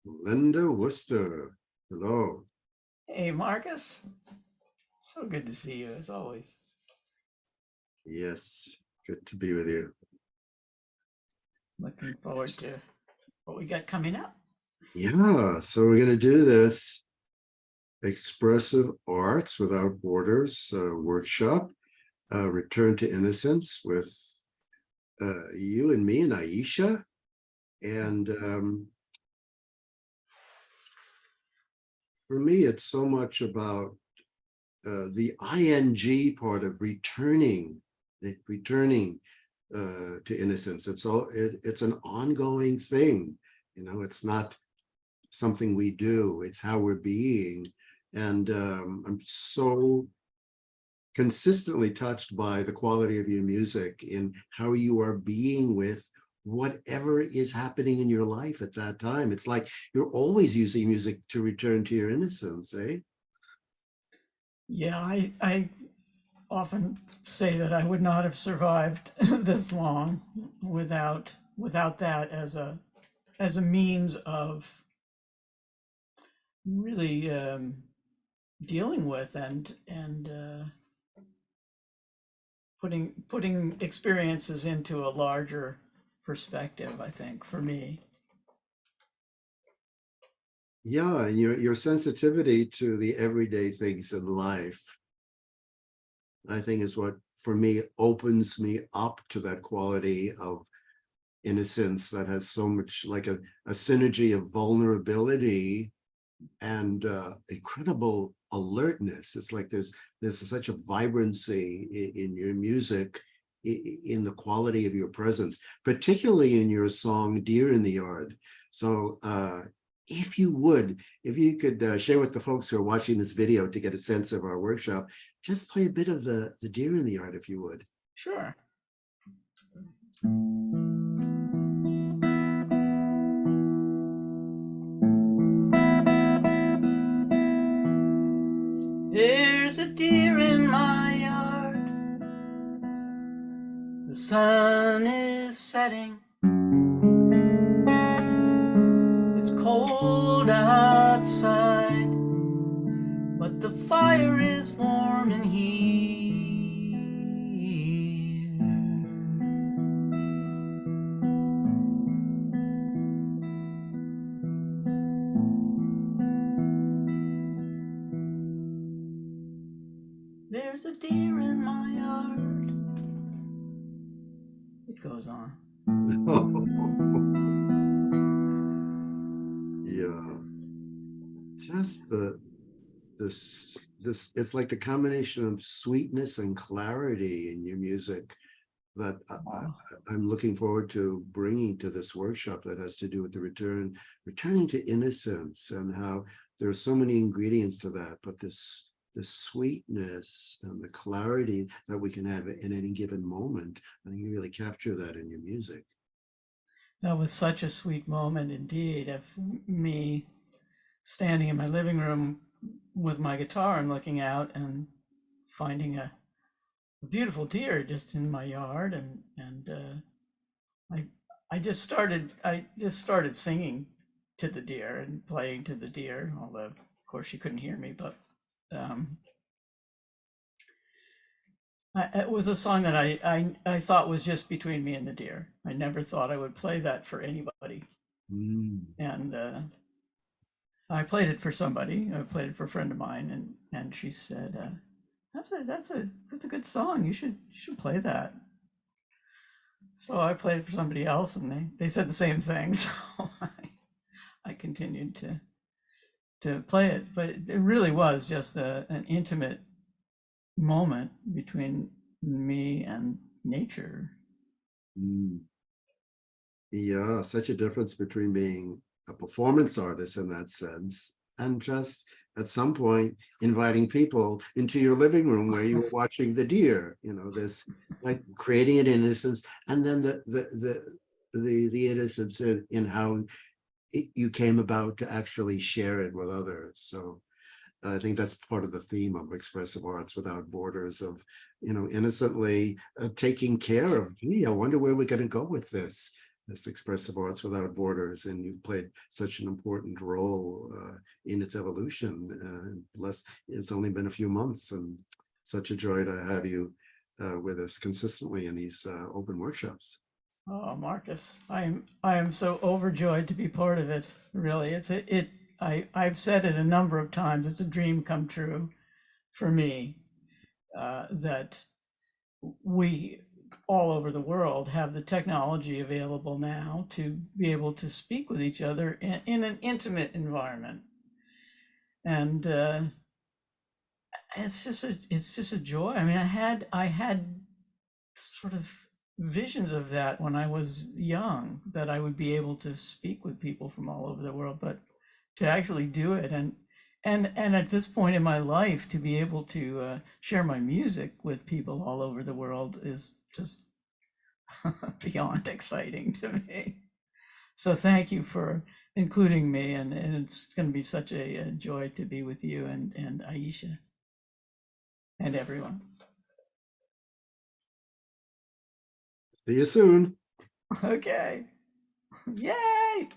Linda Worcester. Hello. Hey, Marcus. So good to see you as always. Yes, good to be with you. Looking forward to what we got coming up. Yeah, so we're going to do this Expressive Arts Without Borders workshop, Return to Innocence with you and me and Aisha. And for me, it's so much about the ing part of returning to innocence. It's an ongoing thing. It's not something we do, it's how we're being. And I'm so consistently touched by the quality of your music in how you are being with whatever is happening in your life at that time. It's like you're always using music to return to your innocence, eh? Yeah, I often say that I would not have survived this long without that as a means of really dealing with and putting experiences into a larger perspective. I think for me. Yeah, and your sensitivity to the everyday things in life, I think, is what for me opens me up to that quality of innocence that has so much like a synergy of vulnerability and incredible alertness. It's like there's such a vibrancy in your music, in the quality of your presence, particularly in your song "Deer in the Yard." So if you could share with the folks who are watching this video to get a sense of our workshop, just play a bit of the Deer in the Yard, if you would. Sure. There's a deer in my yard. The sun is setting. It's cold outside, but the fire is warm in here. There's a deer in my yard. It goes on. Yeah, just this it's like the combination of sweetness and clarity in your music that Oh, I'm looking forward to bringing to this workshop that has to do with the returning to innocence, and how there's so many ingredients to that, but the sweetness and the clarity that we can have in any given moment. I think you really capture that in your music. that was such a sweet moment indeed of me standing in my living room with my guitar and looking out and finding a beautiful deer just in my yard, and I I just started singing to the deer and playing to the deer, although of course she couldn't hear me, but um, it was a song that I thought was just between me and the deer. I never thought I would play that for anybody, Mm. and I played it for somebody. I played it for a friend of mine, and she said, "That's a good song. You should play that." So I played it for somebody else, and they said the same thing. So I continued to play it, but it really was just an intimate moment between me and nature. Mm. Yeah, such a difference between being a performance artist in that sense and just at some point inviting people into your living room where you were watching the deer, this like creating an innocence, and then the innocence in how you came about to actually share it with others. So I think that's part of the theme of Expressive Arts Without Borders, of innocently taking care of, gee, I wonder where we're going to go with this. this Expressive Arts Without Borders, and you've played such an important role in its evolution. It's only been a few months, and such a joy to have you with us consistently in these open workshops. Oh, Marcus, I am so overjoyed to be part of it. Really, I've said it a number of times. It's a dream come true for me that we all over the world have the technology available now to be able to speak with each other in an intimate environment, and it's just a joy. I mean, I had sort of visions of that when I was young, that I would be able to speak with people from all over the world, but to actually do it, and at this point in my life, to be able to share my music with people all over the world is just beyond exciting to me. So thank you for including me, and it's going to be such a joy to be with you and Aisha and everyone. See you soon. Okay. Yay!